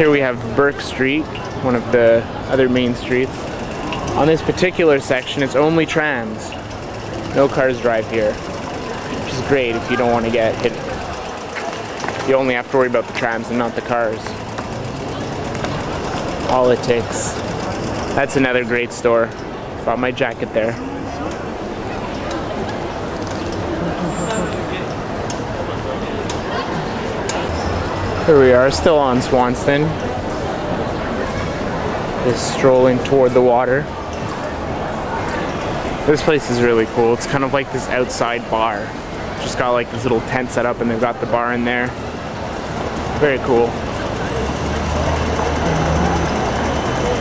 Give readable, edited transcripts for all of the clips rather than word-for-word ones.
Here we have Burke Street, one of the other main streets. On this particular section, it's only trams. No cars drive here, which is great if you don't want to get hit. You only have to worry about the trams and not the cars. Politics. That's another great store. Bought my jacket there. Here we are, still on Swanston. Just strolling toward the water. This place is really cool. It's kind of like this outside bar. Just got like this little tent set up and they've got the bar in there. Very cool.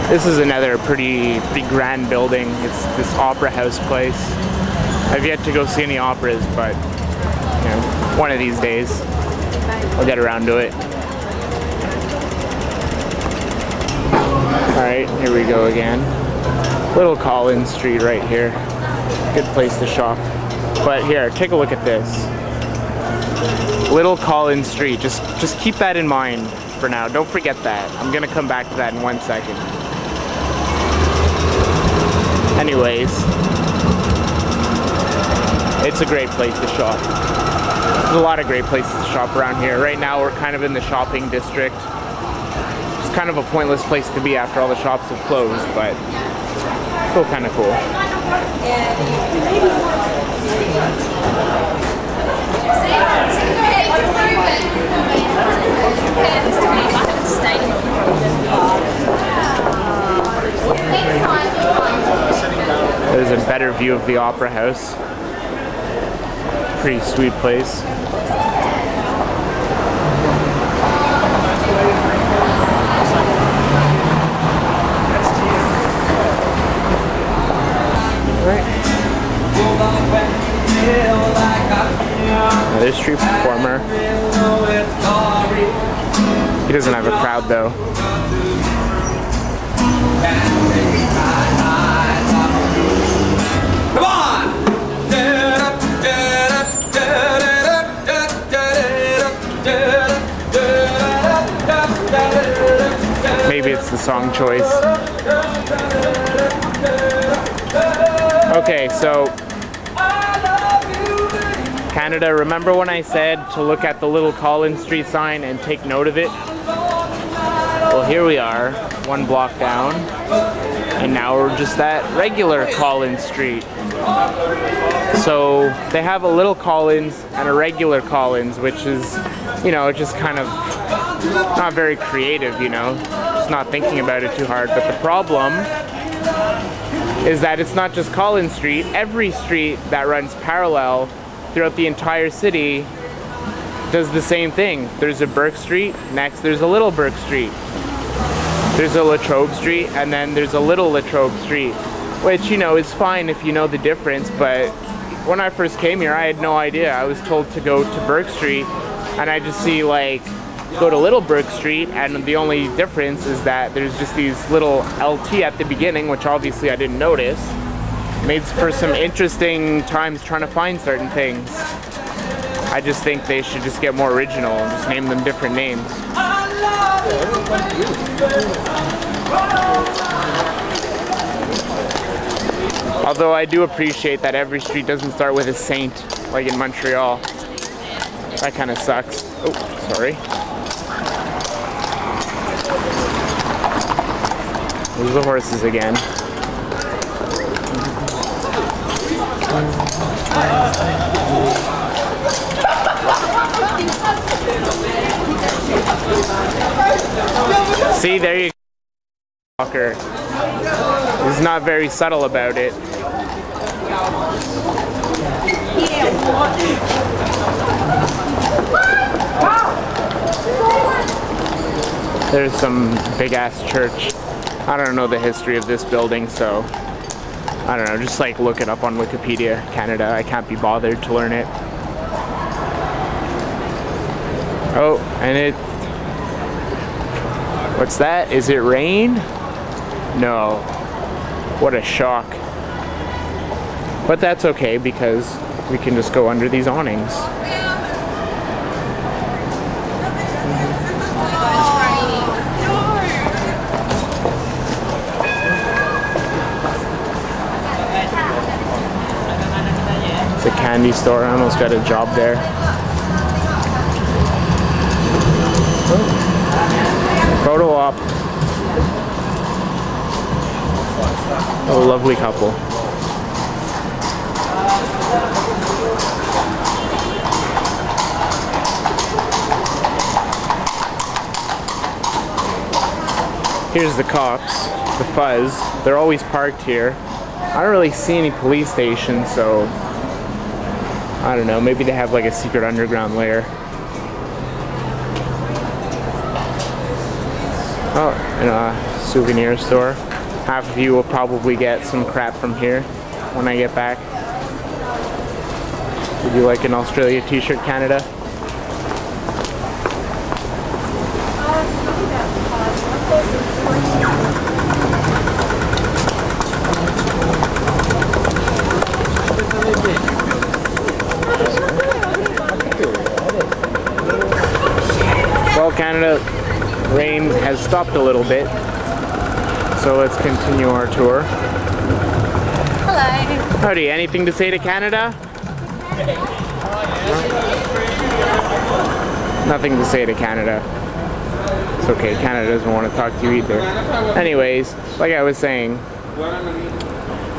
This is another pretty grand building. It's this opera house place. I've yet to go see any operas, but you know, one of these days I'll get around to it. Alright, here we go again. Little Collins Street right here. Good place to shop. But here, take a look at this. Little Collins Street. Just keep that in mind for now. Don't forget that. I'm gonna come back to that in 1 second. Anyways, it's a great place to shop. There's a lot of great places to shop around here. Right now we're kind of in the shopping district. It's kind of a pointless place to be after all the shops have closed, but still kind of cool. There's a better view of the Opera House. Pretty sweet place. Another street performer. He doesn't have a crowd though. Come on! Maybe it's the song choice. Okay, so Canada, remember when I said to look at the little Collins Street sign and take note of it? Well, here we are, one block down, and now we're just at regular Collins Street. So they have a little Collins and a regular Collins, which is, you know, just kind of not very creative, you know, just not thinking about it too hard. But the problem is that it's not just Collins Street. Every street that runs parallel throughout the entire city does the same thing. There's a Burke Street, next there's a little Burke Street. There's a Latrobe Street, and then there's a little Latrobe Street, which, you know, is fine if you know the difference, but when I first came here, I had no idea. I was told to go to Burke Street, and I just see, like, go to Little Burke Street, and the only difference is that there's just these little LT at the beginning, which obviously I didn't notice. Made for some interesting times trying to find certain things. I just think they should just get more original and just name them different names. Although I do appreciate that every street doesn't start with a saint, like in Montreal. That kind of sucks. Oh, sorry. There's the horses again. See, there you go. Walker. He's not very subtle about it. There's some big ass church. I don't know the history of this building, so I don't know, just like look it up on Wikipedia Canada. I can't be bothered to learn it. Oh, and it, what's that? Is it rain? No. What a shock. But that's okay because we can just go under these awnings. candy store. I almost got a job there. Photo op. Oh, lovely couple. Here's the cops, the fuzz. They're always parked here. I don't really see any police stations, so I don't know, maybe they have like a secret underground lair. Oh, in a souvenir store. Half of you will probably get some crap from here when I get back. Would you like an Australia t-shirt, Canada? Well, Canada, rain has stopped a little bit, so let's continue our tour. Hello. Howdy, anything to say to Canada? Nothing to say to Canada. It's okay, Canada doesn't want to talk to you either. Anyways, like I was saying,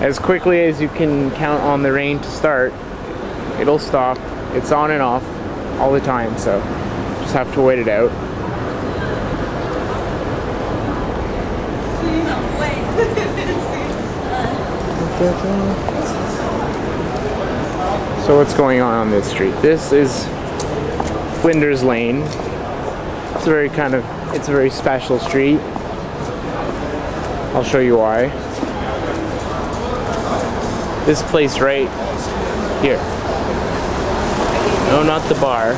as quickly as you can count on the rain to start, it'll stop. It's on and off all the time, so just have to wait it out. So what's going on this street? This is Flinders Lane. It's a very special street. I'll show you why. This place right here. No, not the bar.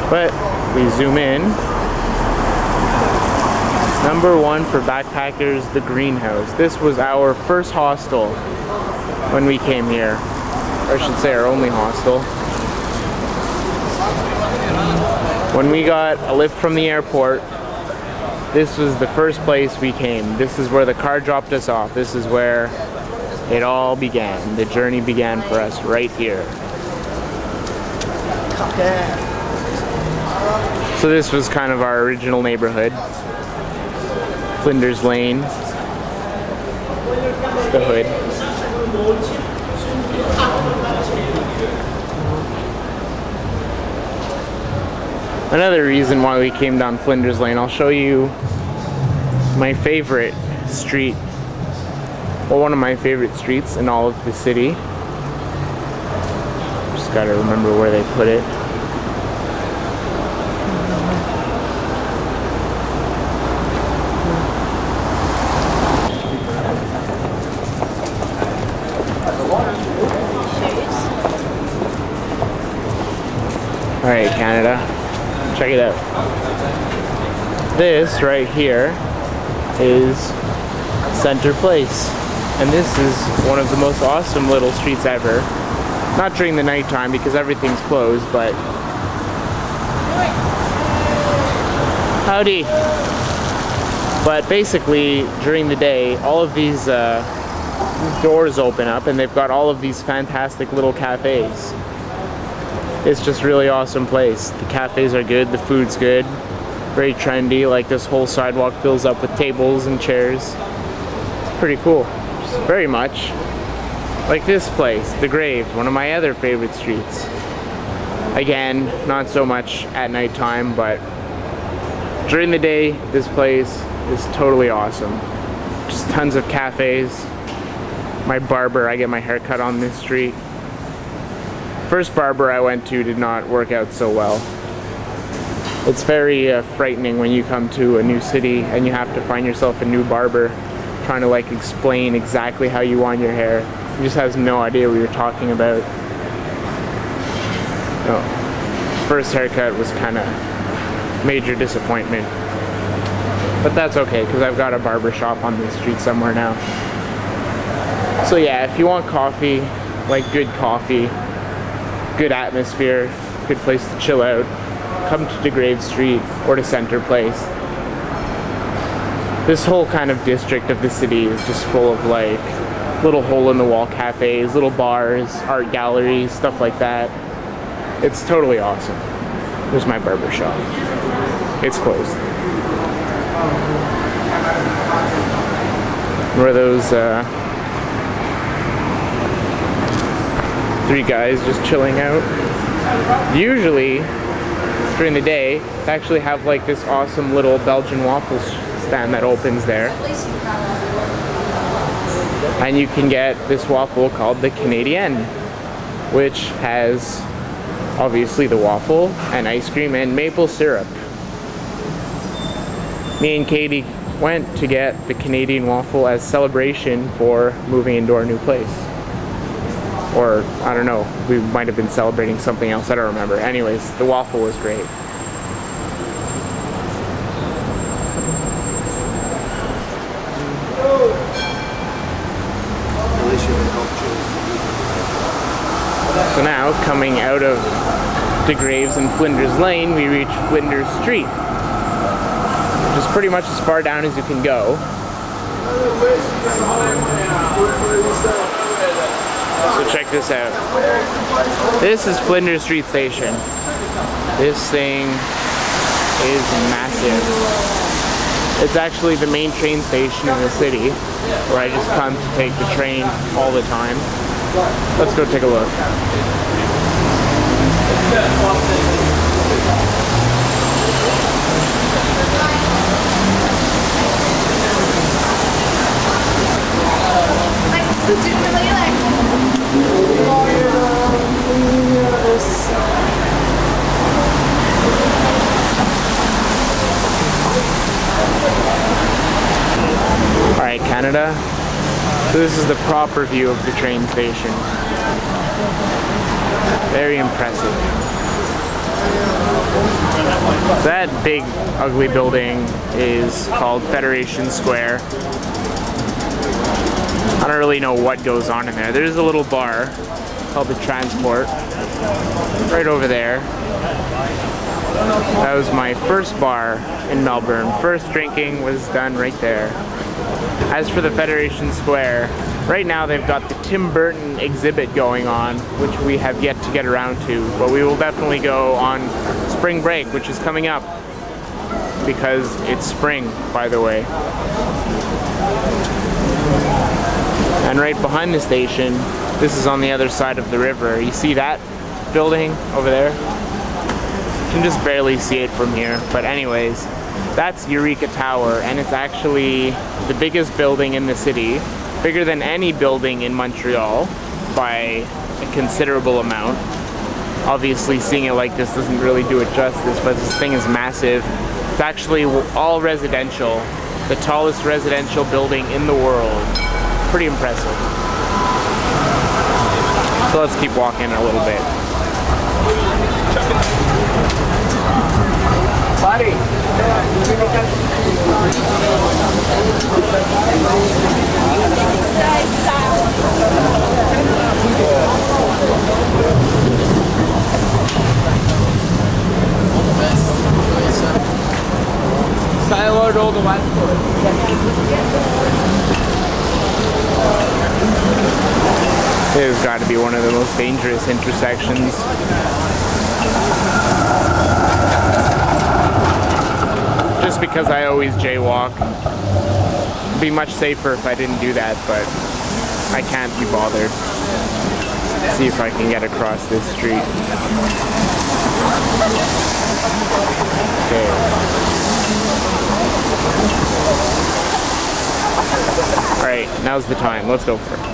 But we zoom in. Number 1 for backpackers, the greenhouse. This was our first hostel when we came here. Or I should say our only hostel. When we got a lift from the airport, this was the first place we came. This is where the car dropped us off. This is where it all began. The journey began for us right here. So this was kind of our original neighborhood. Flinders Lane. The hood. Another reason why we came down Flinders Lane, I'll show you my favorite street. Well, one of my favorite streets in all of the city. Just gotta remember where they put it. Alright, Canada, check it out. This right here is Center Place. And this is one of the most awesome little streets ever. Not during the nighttime because everything's closed, but... Howdy! But basically, during the day, all of these doors open up and they've got all of these fantastic little cafes. It's just a really awesome place. The cafes are good, the food's good, very trendy, like this whole sidewalk fills up with tables and chairs. It's pretty cool, just very much like this place, The Grave, one of my other favorite streets. Again, not so much at nighttime, but during the day, this place is totally awesome. Just tons of cafes. My barber, I get my hair cut on this street. First barber I went to did not work out so well. It's very frightening when you come to a new city and you have to find yourself a new barber trying to like explain exactly how you want your hair. He just has no idea what you're talking about. No. First haircut was kind of major disappointment. But that's okay because I've got a barber shop on this street somewhere now. So yeah, if you want coffee, like good coffee, good atmosphere, good place to chill out, come to DeGrave Street or to Center Place. This whole kind of district of the city is just full of like little hole-in-the-wall cafes, little bars, art galleries, stuff like that. It's totally awesome. There's my barber shop. It's closed. Where those three guys just chilling out. Usually, during the day, they actually have like this awesome little Belgian waffle stand that opens there. And you can get this waffle called the Canadienne, which has obviously the waffle and ice cream and maple syrup. Me and Katie went to get the Canadian waffle as celebration for moving into our new place. Or, I don't know, we might have been celebrating something else, I don't remember. Anyways, the waffle was great. So now, coming out of De Graves and Flinders Lane, we reach Flinders Street, which is pretty much as far down as you can go. So check this out. This is Flinders Street Station. This thing is massive. It's actually the main train station in the city, where I just come to take the train all the time. Let's go take a look. Alright, Canada. So this is the proper view of the train station. Very impressive. That big, ugly building is called Federation Square. I don't really know what goes on in there. There's a little bar called the Transport right over there. That was my first bar in Melbourne. First drinking was done right there. As for the Federation Square, right now they've got the Tim Burton exhibit going on, which we have yet to get around to, but we will definitely go on spring break, which is coming up, because it's spring, by the way. And right behind the station, this is on the other side of the river. You see that building over there? You can just barely see it from here, but anyways, that's Eureka Tower, and it's actually the biggest building in the city, bigger than any building in Montreal by a considerable amount. Obviously, seeing it like this doesn't really do it justice, but this thing is massive. It's actually all residential, the tallest residential building in the world. Pretty impressive. So let's keep walking a little bit. Buddy. Silent all the way. This has got to be one of the most dangerous intersections. Just because I always jaywalk. It'd be much safer if I didn't do that, but I can't be bothered. Let's see if I can get across this street. Okay. Alright, now's the time. Let's go for it.